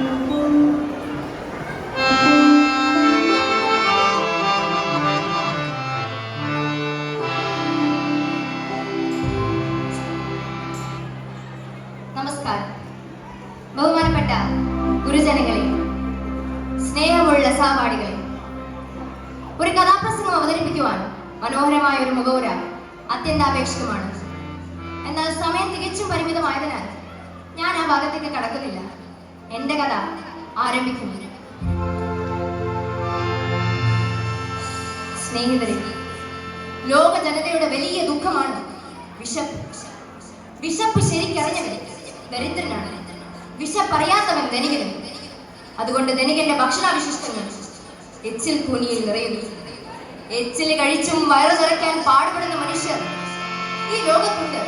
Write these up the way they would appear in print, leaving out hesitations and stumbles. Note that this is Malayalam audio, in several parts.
നമസ്കാരം. ബഹുമാനപ്പെട്ട ഗുരുജനങ്ങളെ, സ്നേഹമുള്ള സഹപാഠികളെ, ഒരു കഥാപ്രസംഗം അവതരിപ്പിക്കുവാൻ മനോഹരമായ ഒരു മുഖവുര അത്യന്താപേക്ഷിതമാണ്. എന്നാൽ സമയം തികച്ചും പരിമിതമായതിനാൽ ഞാൻ ആ ഭാഗത്തേക്ക് കടക്കുന്നില്ല. എന്റെ കഥ ആരംഭിക്കുന്നു. സ്നേഹിതരെ, ലോക ജനതയുടെ വലിയ ദുഃഖമാണ് വിശപ്പ്. വിശപ്പ് ശരിക്കറിഞ്ഞവൻ ദരിദ്രനാണ്, വിശപ്പറിയാത്തവൻ ധനികനും. അതുകൊണ്ട് ധനികന്റെ ഭക്ഷണാവിശിഷ്ടങ്ങൾ എച്ചിൽ കൂനിയിൽ നിറയുന്നു. എച്ചിൽ കഴിച്ചും വയറു നിറയ്ക്കാൻ പാടുപെടുന്ന മനുഷ്യർ ഈ ലോകത്തുണ്ട്.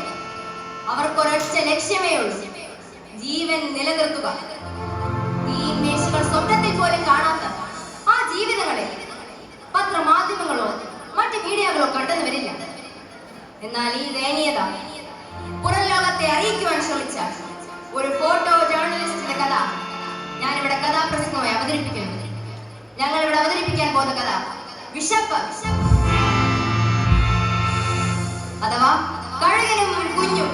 അവർക്കൊരൊറ്റ ലക്ഷ്യമേ ഉള്ളൂ, ജീവൻ നിലനിർത്തുക. ഈ മേശകൾ സ്വപ്നത്തിൽ പോലും കാണാത്ത ആ ജീവിതങ്ങളെ പത്രമാധ്യമങ്ങളോ മറ്റ് മീഡിയകളോ കണ്ടെന്ന് വരില്ല. എന്നാൽ ഈ ദയനീയത പുറം ലോകത്തെ അറിയിക്കുവാൻ ശ്രമിച്ച ഒരു ഫോട്ടോ ജേർണലിസ്റ്റിന്റെ കഥ ഞാനിവിടെ കഥാപ്രസംഗമായി അവതരിപ്പിക്കുന്നു. ഞങ്ങൾ ഇവിടെ അവതരിപ്പിക്കാൻ പോകുന്ന കഥ വിശപ്പ് അഥവാ കഴുകനും കുഞ്ഞും.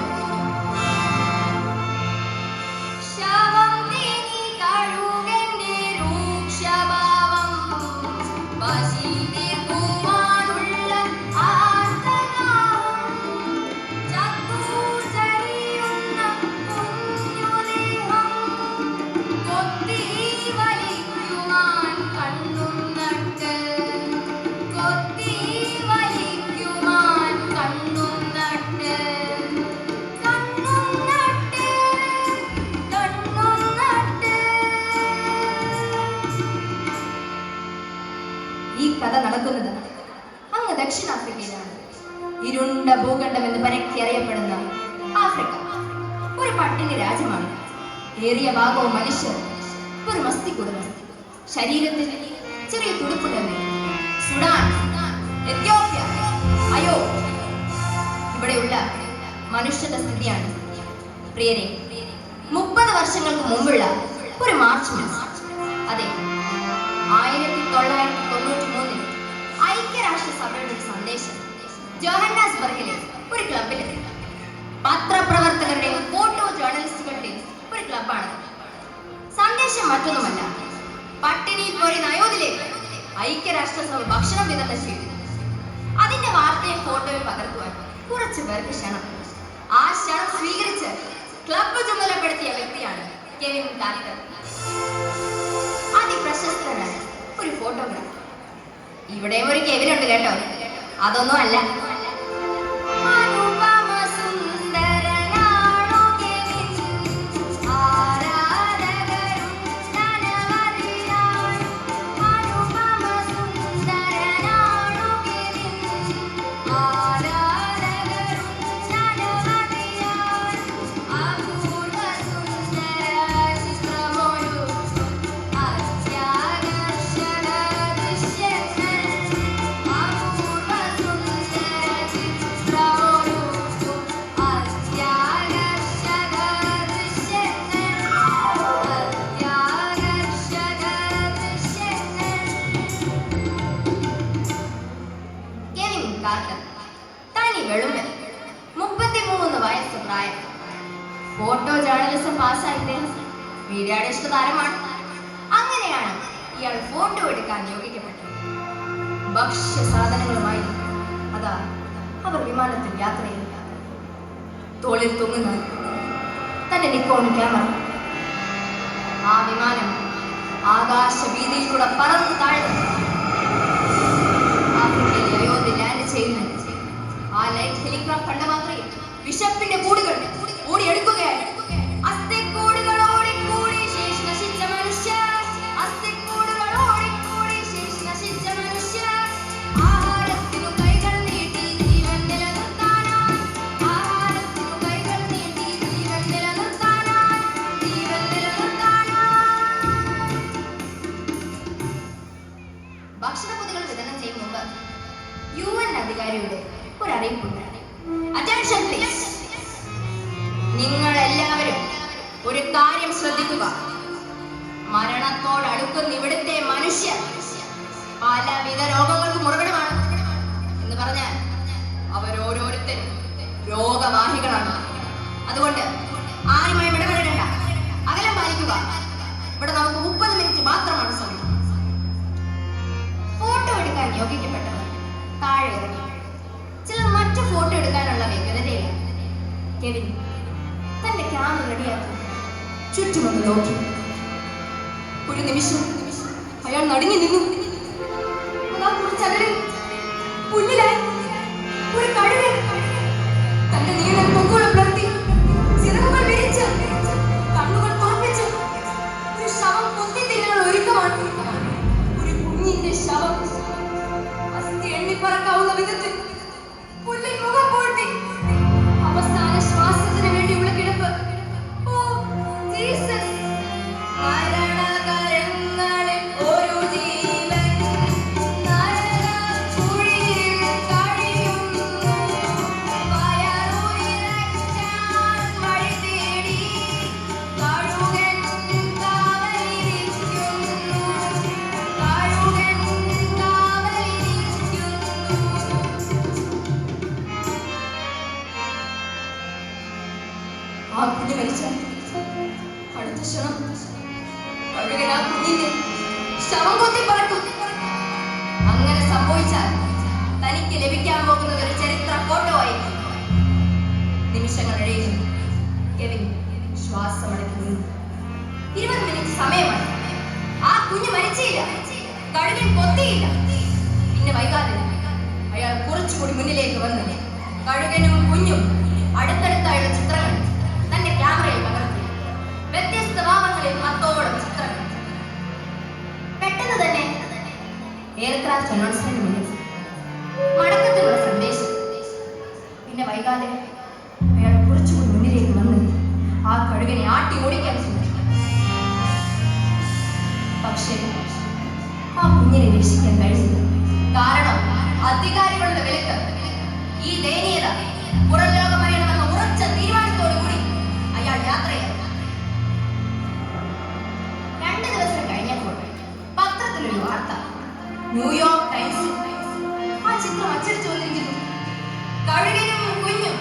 കഥ നടക്കുന്നത് അങ്ങ് ദക്ഷിണാഫ്രിക്കയിലാണ്. ഇരുണ്ട ഭൂഖണ്ഡം എന്ന് പരക്കെ അറിയപ്പെടുന്ന ആഫ്രിക്ക ഒരു പട്ടിണി രാജ്യമാണ്. ഏറിയ ഭാഗവും മനുഷ്യർ, ഒരു മസ്തി കുടുംബം. ശരീരത്തിൽ ചെറിയ തുടുപ്പ് തന്നെ. സുഡാൻ, എത്യോപ്യ, അയോ ഇവിടെയുള്ള മനുഷ്യന്റെ സ്ഥിതിയാണ്. പ്രിയരെ, 30 വർഷങ്ങൾക്ക് മുമ്പുള്ള ഒരു മാർച്ച് മാസം, അതെ 1993 ഐക്യരാഷ്ട്രസഭയുടെ ഒരു സന്ദേശം ജോഹന്നാസ്ബർഗിലെ ഒരു ക്ലബിലെത്തി. പത്രപ്രവർത്തകരുടെയും ഫോട്ടോ ജേർണലിസ്റ്റുകളുടെയും ഒരു ക്ലബാണ്. സന്ദേശം മറ്റൊന്നുമല്ല, പട്ടിണിയിൽ പോരുന്ന അയോധ്യയിലേക്ക് ഐക്യരാഷ്ട്രസഭ ഭക്ഷണം വിതരണം ചെയ്തു. അതിന്റെ വാർത്തയും ഫോട്ടോയും പകർത്തുവാൻ കുറച്ചു പേർക്ക് ക്ഷണം. ആ ക്ഷണം സ്വീകരിച്ച് ക്ലബ് ചുമതലപ്പെടുത്തിയ വ്യക്തിയാണ് കെവിൻ കാർട്ടർ. അതിപ്രശസ്തനായ ഒരു ഫോട്ടോഗ്രാഫർ. ഇവിടെയും ഒരു കെവിൻ ഉണ്ട് കേട്ടോ, അതൊന്നും അല്ല. തനി വെളുമൻ, 33 വയസ്സ് പ്രായം. ഫോട്ടോ ജേർണലിസം പാസ്സായിട്ട് മീഡിയയുടെ ഇഷ്ടതാരമാണ്. അങ്ങനെയാണ് ഇയാൾ ഫോട്ടോ എടുക്കാൻ നിയോഗിക്കപ്പെട്ടത്. ഭക്ഷ്യ സാധനങ്ങളുമായി അതാ അവർ വിമാനത്തിൽ യാത്ര ചെയ്യുക. തോളിൽ തൂങ്ങുന്ന തന്റെ നിക്കോൺ ക്യാമറ. ആ വിമാനം ആകാശ വീതിയിലൂടെ പറന്ന് താഴ്ന്നു ആഫ്രിക്കയിലെ അയോധ്യ ലാൻഡ് ചെയ്യുന്നു. ആ ലൈറ്റ് ഹെലികോപ്റ്റർ കണ്ട മാത്രമേ വിശപ്പിന്റെ കൂടുകൾ ഓടിയെടുക്കുകയായി. അസ്ഥിക്കൂടുകൾ ഓടിക്കൂടി ശേഷി നശിച്ച മനുഷ്യർ, അസ്ഥിക്കൂടുകൾ ഓടിക്കൂടി ശേഷി നശിച്ച മനുഷ്യർ. ആഹാരത്തിനു കൈകൾ നീട്ടി ജീവൻ നിലനിർത്താനായി, ആഹാരത്തിനു കൈകൾ നീട്ടി ജീവൻ നിലനിർത്താനായി, ജീവൻ നിലനിർത്താനായി. ഭക്ഷണപ്പൊതികൾ വിതരണം ചെയ്യും മുമ്പ് UN അധികാരിയുടെ ഒരു അറിയിപ്പുണ്ട്. Attention please. നിങ്ങൾ എല്ലാവരും ഒരു കാര്യം ശ്രദ്ധിക്കുക. മരണത്തോടടുക്കുന്ന ഇവിടുത്തെ മനുഷ്യർ പലവിധ രോഗങ്ങൾക്ക് മുറവിടമാണ് എന്ന് പറഞ്ഞാൽ അവരോരോരുത്തരും രോഗവാഹികളാണ്. അതുകൊണ്ട് ആരുമായും ഇടപെടേണ്ട, അകലം പാലിക്കുക. ഇവിടെ നമുക്ക് 30 മിനിറ്റ് മാത്രമാണ് സമയം. ഫോട്ടോ എടുക്കാൻ യോഗ്യപ്പെട്ടവർ താഴെ ഇറങ്ങി. ചിലർ മറ്റു ഫോട്ടോ എടുക്കാനുള്ള വ്യഗ്രതയിലാണ്. കെവിൻ തന്റെ ക്യാമറ റെഡിയാക്കി ചുറ്റുമൊന്ന് നോക്കി. ഒരു നിമിഷം അയാൾ നടുങ്ങി നിന്നു. അതാ കുറച്ചകലിൽ പുല്ലിലായി ഒരു കഴുകൻ തന്റെ നീളം കൊക്കുകൾ പുലർത്തി ചിറകുകൾ വിരിച്ച് കണ്ണുകൾ തുറപ്പിച്ച് ഒരു ശവം കൊത്തി തിന്നാനുള്ള ഒരുക്കമാണ്. ഒരു കുഞ്ഞിന്റെ ശവം അസ്ഥി എണ്ണിപ്പറക്കാവുന്ന വിധത്തിൽ പുല്ലിൽ മുഖം പൂഴ്ത്തി അവസാന ശ്വാസത്തിന് വേണ്ടിയുള്ള കിടപ്പ്. Oh Jesus! മരണകരങ്ങളിൽ ഒരു ജീവൻ നരകക്കുഴിയിൽ കഴിയുന്നു. വയറുനിറയ്ക്കാൻ വഴി തേടി കഴുകൻ കാവലിരിക്കുന്നു. കഴുകൻ കാവലിരിക്കുന്നു. ആ കുഞ്ഞ് മരിച്ചാൽ അടുത്ത ക്ഷണം കഴുകൻ ആ കുഞ്ഞിന്റെ ശവം കൊത്തി പറക്കും. അങ്ങനെ സംഭവിച്ചാൽ തനിക്ക് ലഭിക്കാൻ പോകുന്നത് ഒരു ചരിത്ര ഫോട്ടോ ആയിരിക്കും. നിമിഷങ്ങളിടയിൽ കെവിൻ ശ്വാസമടക്കി നിന്നു. 20 മിനിറ്റ് സമയമായി. ആ കുഞ്ഞ് മരിച്ചില്ല, കഴുകൻ കൊത്തിയില്ല. പിന്നെ വൈകാതെ അയാൾ കുറച്ചുകൂടി മുന്നിലേക്ക് വന്നു കഴുകനും കുഞ്ഞും അടുത്തടുത്തായുള്ള ചിത്രങ്ങൾ തന്റെ ക്യാമറയിൽ പകർത്തി. വ്യത്യസ്ത ഭാവങ്ങളിൽ 10ഓളം ചിത്രങ്ങൾ. പെട്ടെന്ന് തന്നെ എയർക്രാഫ്റ്റ് അനൗൺസ്മെന്റ് മുന്നിൽ മടക്കത്തിലുള്ള സന്ദേശം. പിന്നെ വൈകാതെ അയാൾ കുറച്ചുകൂടി മുന്നിലേക്ക് വന്ന് ആ കഴുകനെ ആട്ടി ഓടിക്കാൻ ശ്രമിച്ചു. പക്ഷേ ആ കുഞ്ഞിനെ രക്ഷിക്കാൻ കഴിഞ്ഞില്ല. കാരണം അധികാരികളുടെ വിലക്ക് ഈ ദയനീയത പുറം ലോകം അറിയണമെന്ന ഉറച്ച തീരുമാനത്തോടുകൂടി അയാൾ യാത്രയായി. 2 ദിവസം കഴിഞ്ഞപ്പോൾ പത്രത്തിലൊരു വാർത്ത. ന്യൂയോർക്ക് ടൈംസിൽ ആ ചിത്രം അച്ചടിച്ചു വന്നിരിക്കുന്നു. കഴുകനും കുഞ്ഞും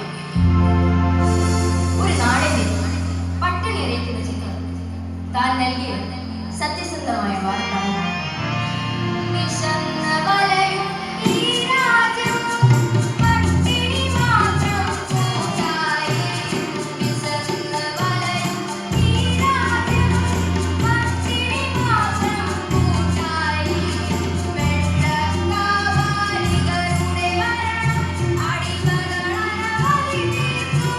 ഒരു നാടിന്റെ പട്ടിണി അറിയിക്കുന്ന ചിത്രം. താൻ നൽകിയ സത്യസന്ധമായ വാർത്ത. വിശന്ന വലയും ഈ രാജ്യം പട്ടിണി മാത്രം കൂട്ടായി. വിശന്ന വലയും ഈ രാജ്യം പട്ടിണി മാത്രം കൂട്ടായി. വെള്ളക്കാവാലികളുടെ മരണം അടിമകൾ അനവധി തീർന്നു.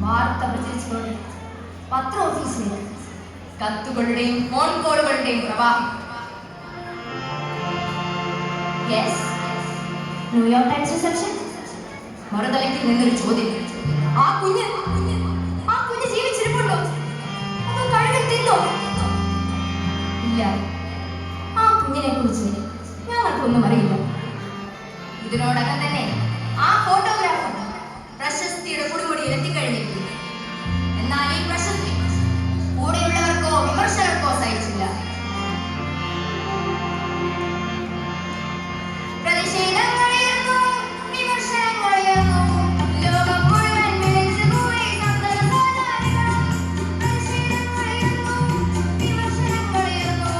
വാർത്ത പ്രചരിച്ചതോടെ പത്ര ഓഫീസിലെ കത്തുകളുടെയും ഫോൺ കോളുകളുടെയും പ്രവാഹം. Yes, New York Times reception. മറുതലയ്ക്ക് നിന്നൊരു ചോദ്യം. ആ കുഞ്ഞ് ജീവിച്ചിരിപ്പുണ്ടോ? അതോ കഴുകൻ തിന്നോ? ഇല്ല, ആ കുഞ്ഞിനെ കുറിച്ച് ഞങ്ങൾക്കൊന്നും അറിയില്ല. ഇതിനോടകം തന്നെ ആ ഫോട്ടോഗ്രാഫർ പ്രശസ്തിയുടെ കൊടുമുടിയിൽ എത്തിക്കഴിഞ്ഞിരിക്കുന്നു. എന്നാൽ ഈ പ്രശസ്തി കൂടെയുള്ളവർക്കോ വിമർശകർക്കോ സഹിച്ചില്ല. പ്രതിഷേധങ്ങളുയർന്നു, വിമർശനങ്ങളുയർന്നു. ലോകം മുഴുവൻ വിളിച്ചുകൂടി സന്തതസാധാരികൾ. പ്രതിഷേധങ്ങളുയർന്നു, വിമർശനങ്ങളുയർന്നു.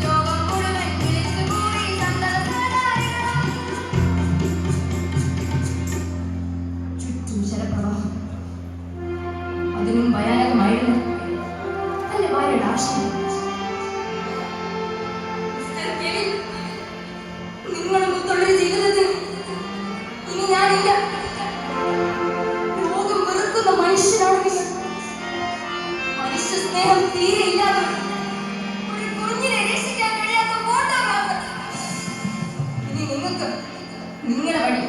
ലോകം മുഴുവൻ വിളിച്ചുകൂടി സന്തതസാധാരികൾ. ചുറ്റും ശരപ്രവാഹം. അതിനും ഭയാനകമായിരുന്നു തന്റെ ഭാര്യയുടെ ആശയം. നിങ്ങളുമൊത്തുള്ളൊരു ജീവിതത്തിൽ ഇനി ഞാനില്ല. ലോകം വെറുക്കുന്ന മനുഷ്യനാണെങ്കിൽ, മനുഷ്യ സ്നേഹം തീരെ ഇല്ലാതെ ഒരു കുഞ്ഞിനെ രക്ഷിക്കാൻ കഴിയാത്ത ഫോട്ടോഗ്രാഫർ. ഇനി നിങ്ങൾക്ക് നിങ്ങളുടെ വഴി,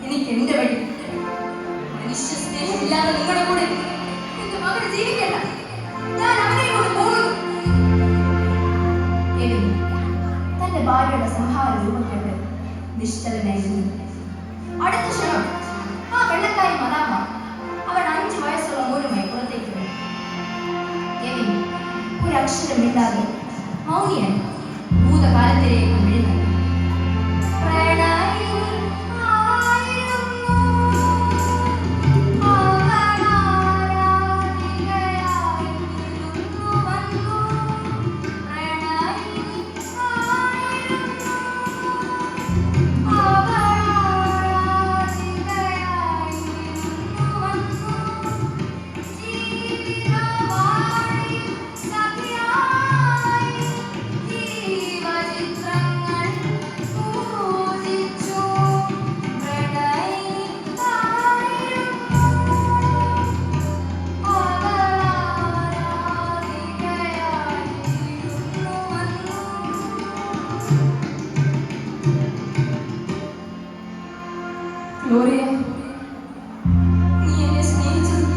എനിക്ക് എന്റെ വഴി. മനുഷ്യ സ്നേഹമില്ലാതെ നിങ്ങളുടെ കൂടെ എന്റെ മകന് ജീവിക്കണ്ട. ഞാൻ അവനെ കൊണ്ട് പോകുന്നു. തന്റെ ഭാര്യയുടെ സംഹാര രൂപം കണ്ട് നിശ്ചലനായിരുന്നു. അടുത്ത ക്ഷണം ആ വെള്ളക്കാരി മദാമ്മ അവൻ 5 വയസ്സുള്ള മോനുമായി പുറത്തേക്ക് വന്നു. കെവിൻ ഒരക്ഷരം മിണ്ടാതെ മൗനിയായി ഭൂതകാലത്തിലേക്ക് വീഴുന്നു. ഗ്ലോറിയ, നീ എന്നെ സ്നേഹിച്ചത്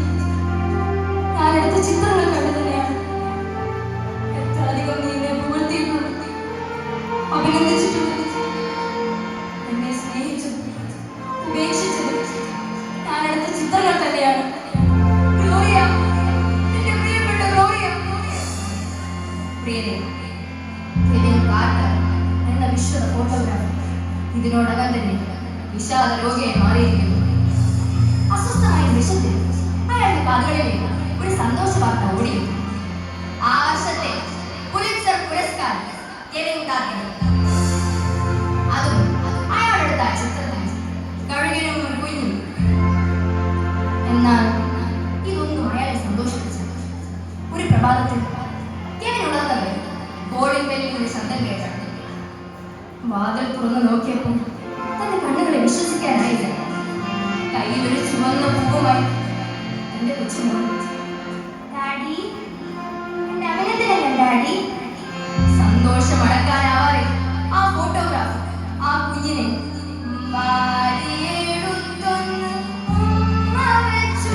ഞാനെടുത്ത ചിത്രങ്ങൾ കണ്ടു തന്നെയാണ്. എത്ര അധികം നീ എന്നെ പുകഴ്ത്തിയിട്ടുണ്ട്, അഭിനന്ദിച്ചിട്ടുണ്ട്. എന്നെ സ്നേഹിച്ചത് ഉപേക്ഷിച്ചത് ഞാനെടുത്ത ചിത്രങ്ങൾ തന്നെയാണ്. ഗ്ലോറിയ, എന്റെ പ്രിയപ്പെട്ട ഗ്ലോറിയ. പ്രിയരെ, കെവിൻ കാർട്ടർ എന്ന വിശ്വ ഫോട്ടോഗ്രാഫർ ഇതിനോടകം തന്നെ വിഷാദ രോഗിയായി മാറിയിരിക്കുന്നു. അസ്വസ്ഥമായ നിമിഷത്തിൽ അയാളുടെ കാതുകളിലേക്ക് ഒരു സന്തോഷ വാർത്ത ഓടിയിരുന്നു. ആ വർഷത്തെ പുലിറ്റ്സർ പുരസ്കാരം കെവിൻ കാർട്ടർ. അതും അയാളെടുത്ത ചിത്രത്തിൽ കഴുകിനും ഒരു കുഞ്ഞും. എന്നാൽ ഇതൊന്നും അയാളെ സന്തോഷിപ്പിച്ചു. ഒരു പ്രഭാതത്തിൽ കെവിൻ ഉണർന്നത് ബോളിംഗ് ബെല്ലിന്റെ ശബ്ദം കേട്ടാണ്. വാതിൽ തുറന്നു നോക്കിയപ്പോൾ തന്റെ കണ്ണുകളെ വിശ്വസിക്കാനായില്ല. കയ്യിലൊരു ചുവന്ന പൂവുമായി എന്റെ കൊച്ചുമോൻ. ഡാഡി, എന്റെ അഭിനന്ദനങ്ങൾ ഡാഡി. സന്തോഷമടക്കാനാവാതെ ആ ഫോട്ടോഗ്രാഫ് ആ കുഞ്ഞിനെ വാരിയെടുത്തൊന്ന് ഉമ്മ വെച്ചു.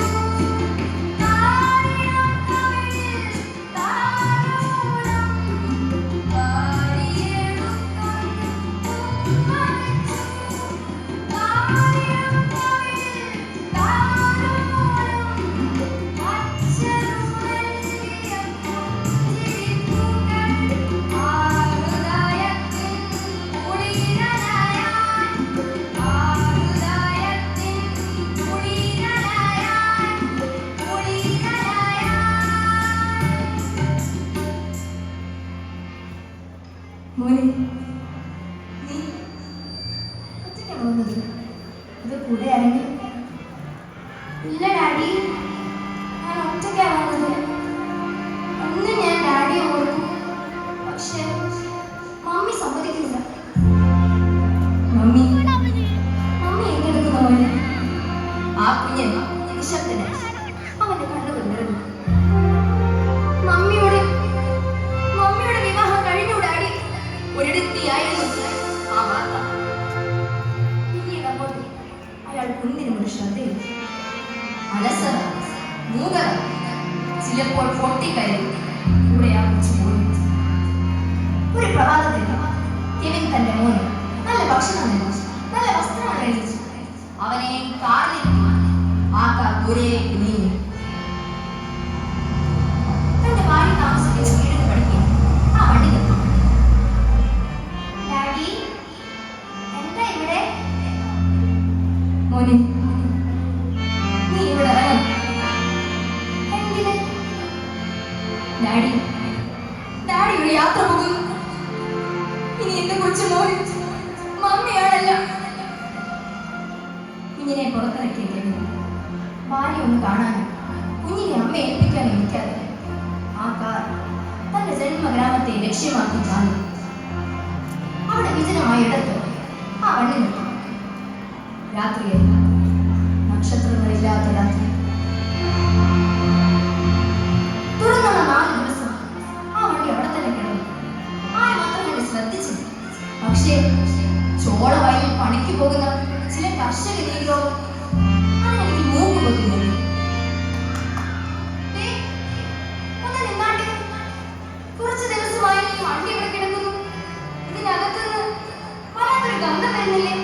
മോനെ, നീ ഒറ്റയ്ക്കാണ് വന്നത്? ഇത് കൂടെ ആരെങ്കിലും? ഇല്ല ഡാഡി, ഞാൻ ഒറ്റയ്ക്കാണ് വന്നത്. അന്ന് ഞാൻ ഡാഡിയെ ഓർക്കും, പക്ഷേ മമ്മി സമ്മതിക്കില്ല. മമ്മി എങ്ങെടുക്കുന്ന മോനെ? ആ കുഞ്ഞൻ നിശബ്ദനായി. അവന്റെ കണ്ണുകൾ നിറഞ്ഞു. മമ്മിയുടെ വിവാഹം കഴിഞ്ഞു ഡാഡി. ഒരിടത്തിയായിരുന്നു ആ വാർത്ത. പിന്നീട് അങ്ങോട്ട് അയാൾ കുഞ്ഞിനും ഒരു ശ്രദ്ധയില്ല. അലസത, മൂകത, ചിലപ്പോൾ പൊട്ടിക്കരയും കൂടെ ആ കൊച്ചു പോയി. ഒരു പ്രഭാതത്തിൽ കെവിൻ തന്റെ മോന് നല്ല ഭക്ഷണം നിർമ്മിച്ചു, നല്ല വസ്ത്രങ്ങൾ കഴിച്ചു. അവനെ കാറിലിരുത്തി ആ കാർ ദൂരേക്ക് നീങ്ങി. തന്റെ ഭാര്യ താമസിക്കുന്ന വീടിന് പഠിക്കും ആ വണ്ടി നിർത്തി. ഡാഡി, എന്താ ഇവിടെ? മോനെ, നീ ഇവിടെ വരണം. എന്തിന്? ഡാഡി ഒരു യാത്ര പോകുന്നു. ഇനി എന്റെ കൊച്ചു മോൻ മമ്മിയാണല്ല. കുഞ്ഞിനെ പുറത്തിറക്കിയ ഭാര്യ ഒന്ന് കാണാനും കുഞ്ഞിനെ അമ്മ ഏൽപ്പിക്കാൻ എനിക്കാതെ ആ കാർ തന്റെ ജന്മഗ്രാമത്തെ ലക്ഷ്യമാക്കി ചാടി. അവിടെ വിജനമായ ഇടത്ത് ആ വണ്ടി നിർത്തി. രാത്രിയായി, നക്ഷത്രങ്ങളില്ലാത്ത രാത്രി. തുടർന്നുള്ള 4 ദിവസം ആ വണ്ടി അവിടെ തന്നെ കിടന്നു. ആരും മാത്രമേ ശ്രദ്ധിച്ചില്ല. പക്ഷേ ചോളവയലിൽ പണിക്ക് പോകുന്ന ചില കർഷക നീരോ അതിനെനിക്ക് മൂക്ക് പൊത്തുന്നു. കുറച്ചു ദിവസമായി ഈ വണ്ടി ഇവിടെ കിടക്കുന്നു. ഇതിനകത്തുനിന്ന് വല്ലാത്തൊരു ഗന്ധം വരുന്നില്ലേ?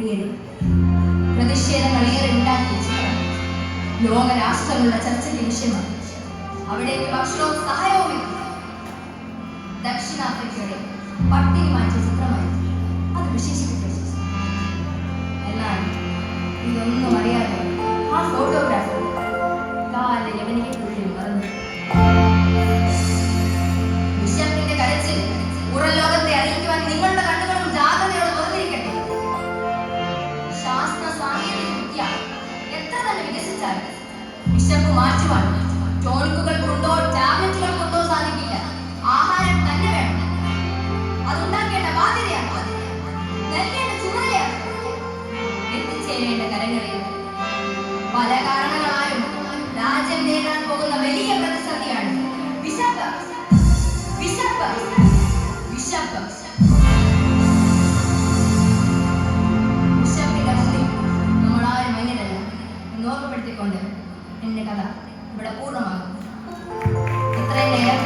പ്രിയരെ, പ്രതിഷേധങ്ങൾ ഏറെ ഉണ്ടാക്കിയ ചിത്രം ലോകരാഷ്ട്രങ്ങളുടെ ചർച്ചയ്ക്ക് വിഷയമാണ്. അവിടേക്ക് ഭക്ഷണവും സഹായവും എത്തി. ദക്ഷിണാഫ്രിക്കയുടെ പട്ടിണി മാറ്റിയ ചിത്രമായി അത് വിശേഷിപ്പിച്ചു. എന്നാൽ ഇതൊന്നും അറിയാതെ ആ ഫോട്ടോഗ്രാഫർ കാല യവനികയ്ക്കുള്ളിൽ മറന്നു. വിശപ്പിന്റെ കരച്ചിൽ പുറം ലോകത്തെ അറിയിക്കുവാൻ നിങ്ങളുടെ കണ്ണുകളും ജാഗ്രതയോടെ തുറന്നിരിക്കട്ടെ. ശാസ്ത്ര സാങ്കേതിക വിദ്യ എത്ര തന്നെ വികസിച്ചാലും വിശപ്പ് മാറ്റുവാൻ ടോണിക്കുകൾ കൊണ്ടോ ടാബ്ലറ്റുകൾ കൊണ്ടോ സാധിക്കില്ല. ആഹാരം തന്നെ വേണം. അതുണ്ടാക്കേണ്ട ബാധ്യതയാണ്, നൽകേണ്ട ചുമതലയാണ്. എത്തിച്ചേരേണ്ട കരങ്ങളിൽ പല കാരണങ്ങളാലും രാജ്യം നേരിടാൻ പോകുന്ന വലിയ പ്രതിസന്ധിയാണ് വിശപ്പ്. വിശപ്പ് വിശപ്പ് വിശപ്പിന്റെ മുന്നിൽ നമ്മളാരും മഞ്ഞനല്ല എന്ന് ഓർമ്മപ്പെടുത്തിക്കൊണ്ട് എന്റെ കഥ ഇവിടെ പൂർണ്ണമാകും. ഇത്രയും നേരം